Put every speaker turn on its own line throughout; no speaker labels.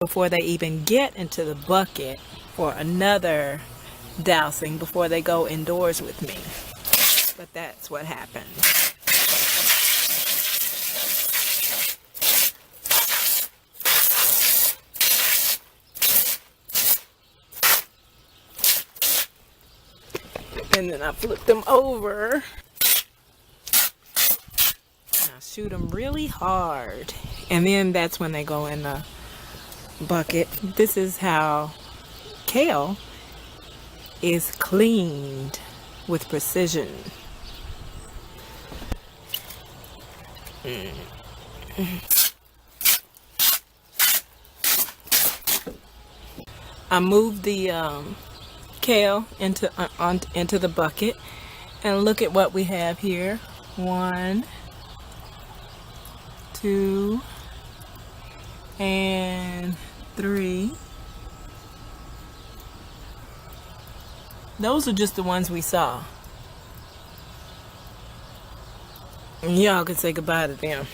before they even get into the bucket for another dousing before they go indoors with me. But that's what happened. And then I flip them over. And I shoot them really hard. And then that's when they go in the bucket. This is how kale is cleaned with precision. I moved the kale into the bucket, and look at what we have here. 1, 2, and 3. Those are just the ones we saw. And y'all can say goodbye to them.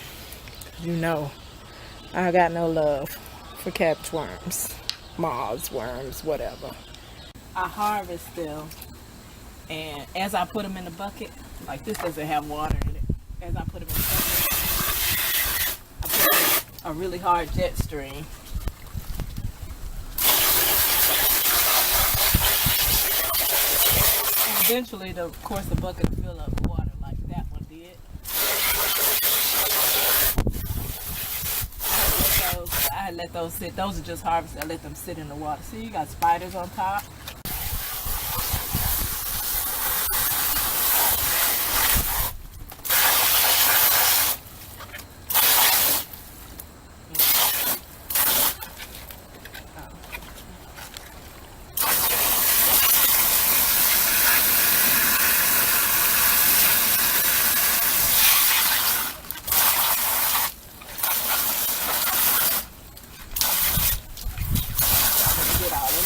You know, I got no love for cabbage worms, moths, worms, whatever. I harvest them, and as I put them in the bucket, like this doesn't have water in it. As I put them in the bucket, I put a really hard jet stream. And eventually, of course, the bucket will fill up with water like that one did. I let those sit. Those are just harvested. I let them sit in the water. See, you got spiders on top.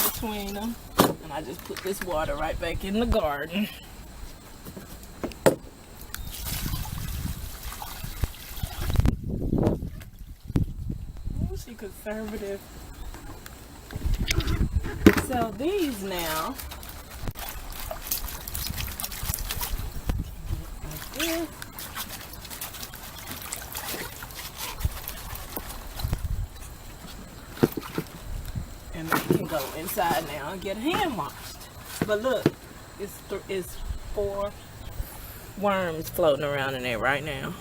Between them, and I just put this water right back in the garden. Oh, she conservative. So these now, like this. And they can go inside now and get hand washed. But look, it's 4 worms floating around in there right now.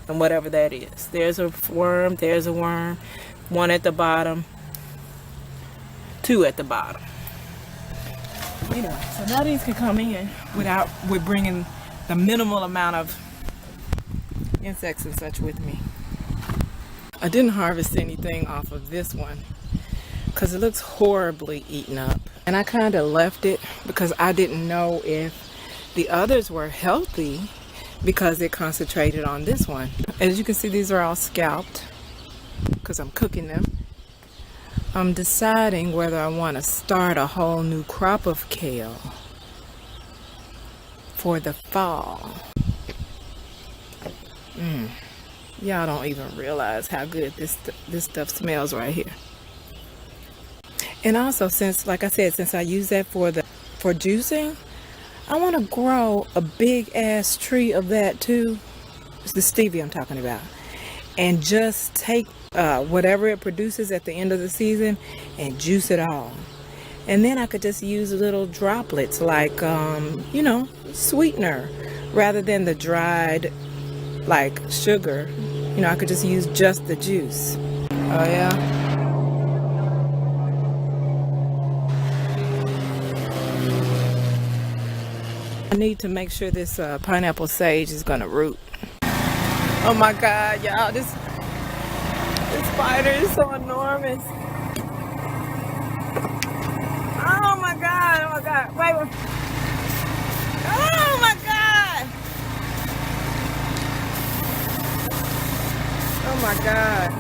And whatever that is. There's a worm, there's a worm. 1 at the bottom, 2 at the bottom. You know, so now these can come in with bringing the minimal amount of insects and such with me. I didn't harvest anything off of this one, because it looks horribly eaten up, and I kind of left it because I didn't know if the others were healthy because it concentrated on this one. As you can see, these are all scalped because I'm cooking them. I'm deciding whether I want to start a whole new crop of kale for the fall. Y'all don't even realize how good this stuff smells right here. And also, since, like I said, since I use that for juicing, I want to grow a big ass tree of that too. It's the stevia I'm talking about. And just take whatever it produces at the end of the season and juice it all. And then I could just use little droplets like, you know, sweetener rather than the dried like sugar. You know, I could just use just the juice. Oh yeah. I need to make sure this pineapple sage is gonna root. Oh my God, y'all, this spider is so enormous. Oh my God, wait. Oh my God. Oh my God.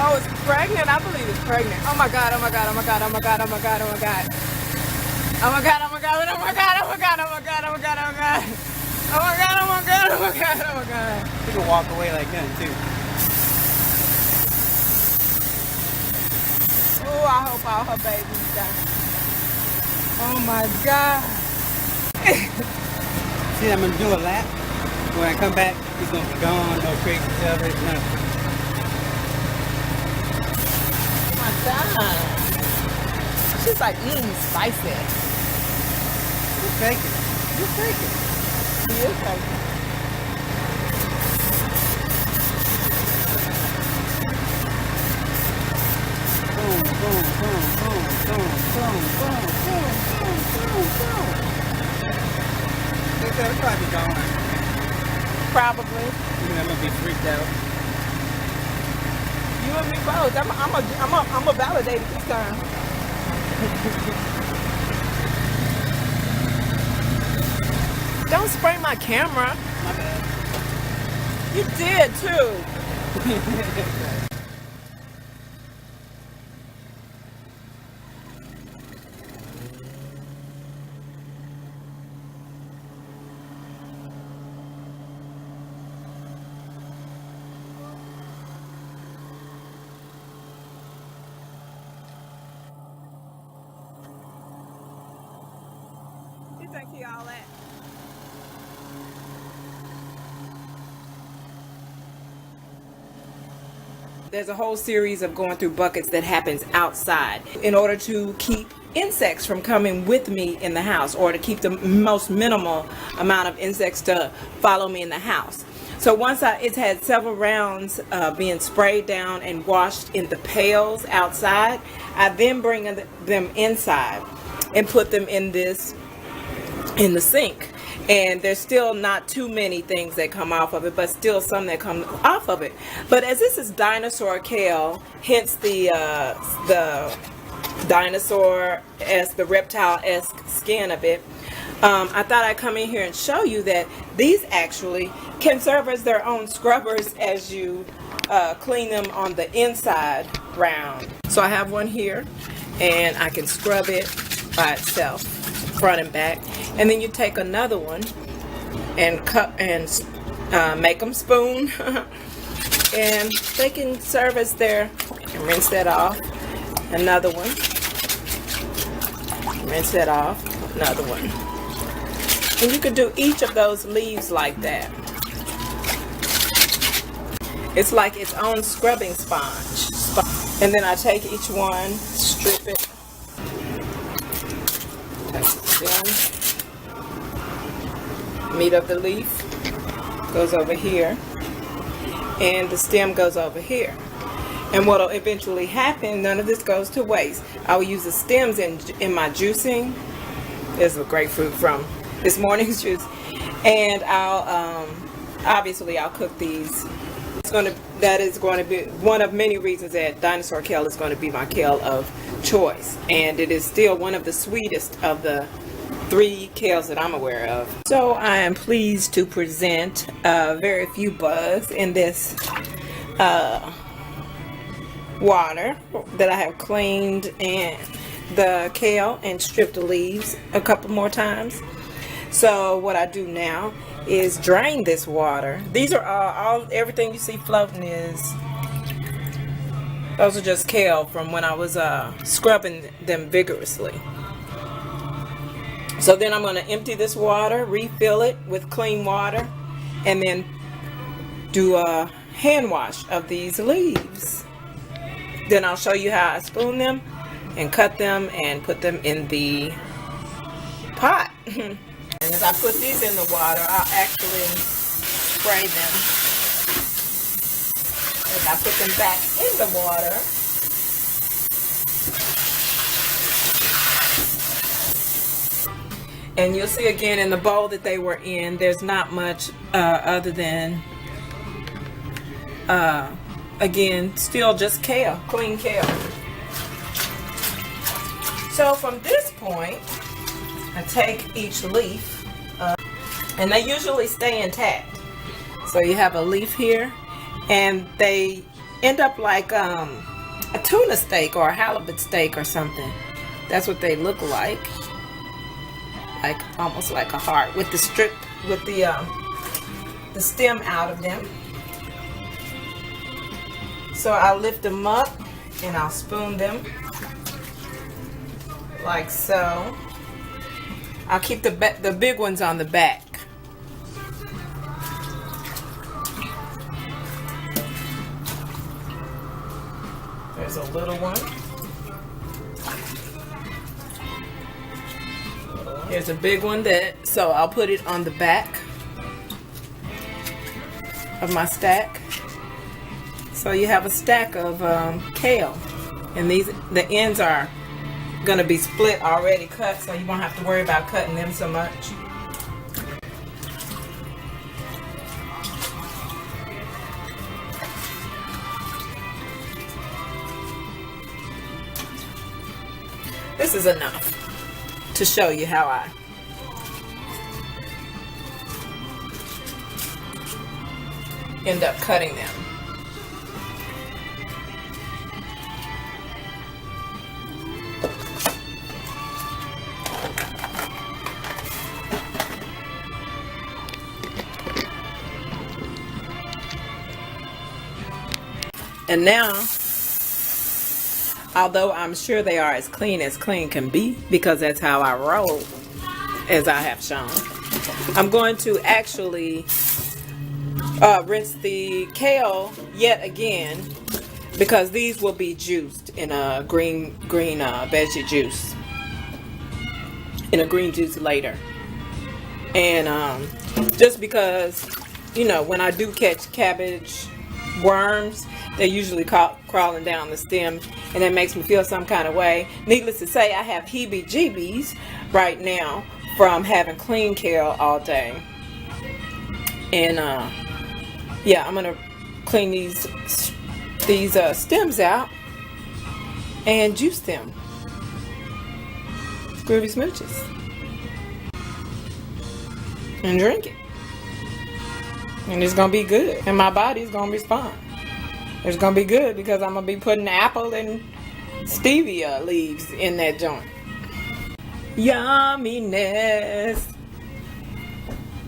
Oh, it's pregnant. I believe it's pregnant. Oh my God, oh my God, oh my God, oh my God, oh my God, oh my God. Oh my God, oh my God, oh my God, oh my God, oh my God, oh my God, oh my God. Oh my god, oh my god, oh my god, oh my god.
You can walk away like that too.
Oh, I hope all her babies die. Oh my god.
See, I'm gonna do a lap. When I come back, he's gonna be gone, no creeks, nothing.
Oh my god. She's like, spicy.
You're faking. You're faking.
She is faking.
Boom, boom, boom, boom, boom, boom, boom, boom, boom, boom, boom. They'll probably be gone.
Probably.
I'm gonna be freaked out.
You and me both. I'm a validate it this time. Don't spray my camera.
My bad.
You did too. You think he all that? There's a whole series of going through buckets that happens outside in order to keep insects from coming with me in the house, or to keep the most minimal amount of insects to follow me in the house. So once it's had several rounds being sprayed down and washed in the pails outside, I then bring them inside and put them in the sink. And there's still not too many things that come off of it, but still some that come off of it. But as this is dinosaur kale, hence the dinosaur-esque, the reptile-esque skin of it, I thought I'd come in here and show you that these actually can serve as their own scrubbers as you clean them on the inside round. So I have one here, and I can scrub it by itself, front and back. And then you take another one and cut and make them spoon, and they can serve as their, and rinse that off. Another one, rinse that off. Another one. And you could do each of those leaves like that. It's like its own scrubbing sponge. And then I take each one, strip it, take the stem, meat of the leaf goes over here, and the stem goes over here. And what will eventually happen, none of this goes to waste. I will use the stems in my juicing. There's a grapefruit from this morning's juice, and I'll obviously I'll cook these. That is going to be one of many reasons that dinosaur kale is going to be my kale of choice, and it is still one of the sweetest of the 3 kales that I'm aware of. So I am pleased to present very few bugs in this water that I have cleaned and the kale and stripped the leaves a couple more times. So what I do now is drain this water. These are everything you see floating those are just kale from when I was scrubbing them vigorously. So then I'm going to empty this water, refill it with clean water, and then do a hand wash of these leaves. Then I'll show you how I spoon them and cut them and put them in the pot. And as I put these in the water, I'll actually spray them. As I put them back in the water, and you'll see again in the bowl that they were in, there's not much other than, again, still just kale, clean kale. So from this point, I take each leaf, and they usually stay intact. So you have a leaf here, and they end up like a tuna steak or a halibut steak or something. That's what they look like almost like a heart with the strip with the stem out of them. So I'll lift them up and I'll spoon them like so. I'll keep the big ones on the back. There's a little one. Here's a big one so I'll put it on the back of my stack. So you have a stack of kale, and the ends are gonna be split already cut, so you won't have to worry about cutting them so much. This is enough to show you how I end up cutting them. And now, although I'm sure they are as clean can be, because that's how I roll, as I have shown, I'm going to actually rinse the kale yet again, because these will be juiced in a green veggie juice, in a green juice later. And just because, you know, when I do catch cabbage worms, they're usually crawling down the stem, and that makes me feel some kind of way. Needless to say, I have heebie-jeebies right now from having clean kale all day. And yeah, I'm gonna clean these stems out and juice them. Groovy smooches. And drink it. And it's gonna be good, and my body's gonna respond. It's gonna be good because I'm gonna be putting apple and stevia leaves in that joint. Yumminess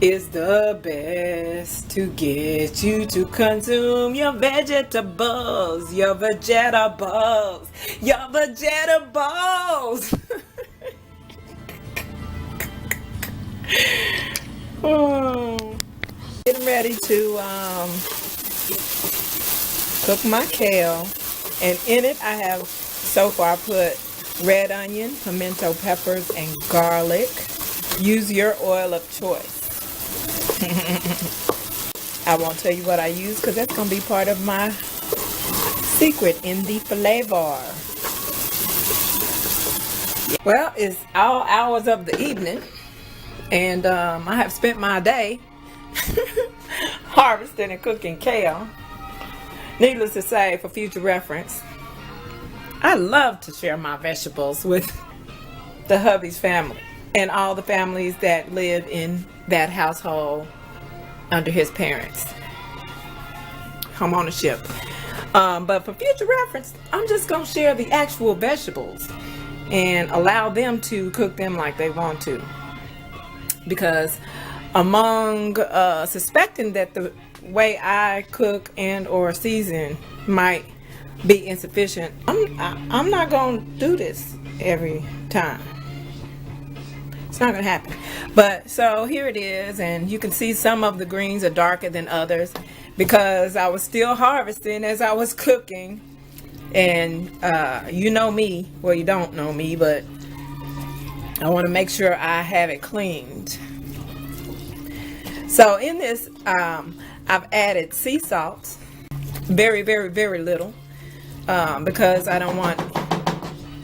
is the best to get you to consume your vegetables, your vegetables, your vegetables. Oh. Getting ready to cook my kale, and in it I have so far put red onion, pimento peppers, and garlic. Use your oil of choice. I won't tell you what I use because that's going to be part of my secret in the flavor. Well, it's all hours of the evening, and I have spent my day harvesting and cooking kale. Needless to say, for future reference, I love to share my vegetables with the hubby's family and all the families that live in that household under his parents' home ownership. But for future reference, I'm just going to share the actual vegetables and allow them to cook them like they want to. Because among suspecting that the way I cook and or season might be insufficient, I'm not going to do this every time. It's not going to happen. But so here it is, and you can see some of the greens are darker than others because I was still harvesting as I was cooking. And you know me, well, you don't know me, but I want to make sure I have it cleaned. So in this, I've added sea salt, very, very, very little, because I don't want,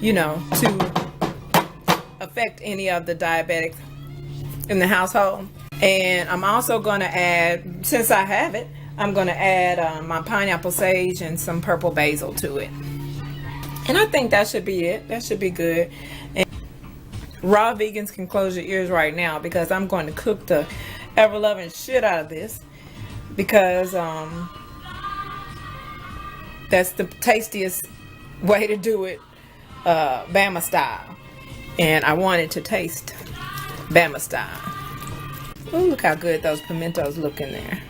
you know, to affect any of the diabetics in the household. And I'm also going to add, since I have it, I'm going to add my pineapple sage and some purple basil to it. And I think that should be it. That should be good. And raw vegans can close your ears right now because I'm going to cook the ever-loving shit out of this, because that's the tastiest way to do it, Bama style. And I want it to taste Bama style. Ooh, look how good those pimentos look in there.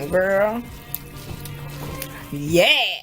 Girl. Yeah.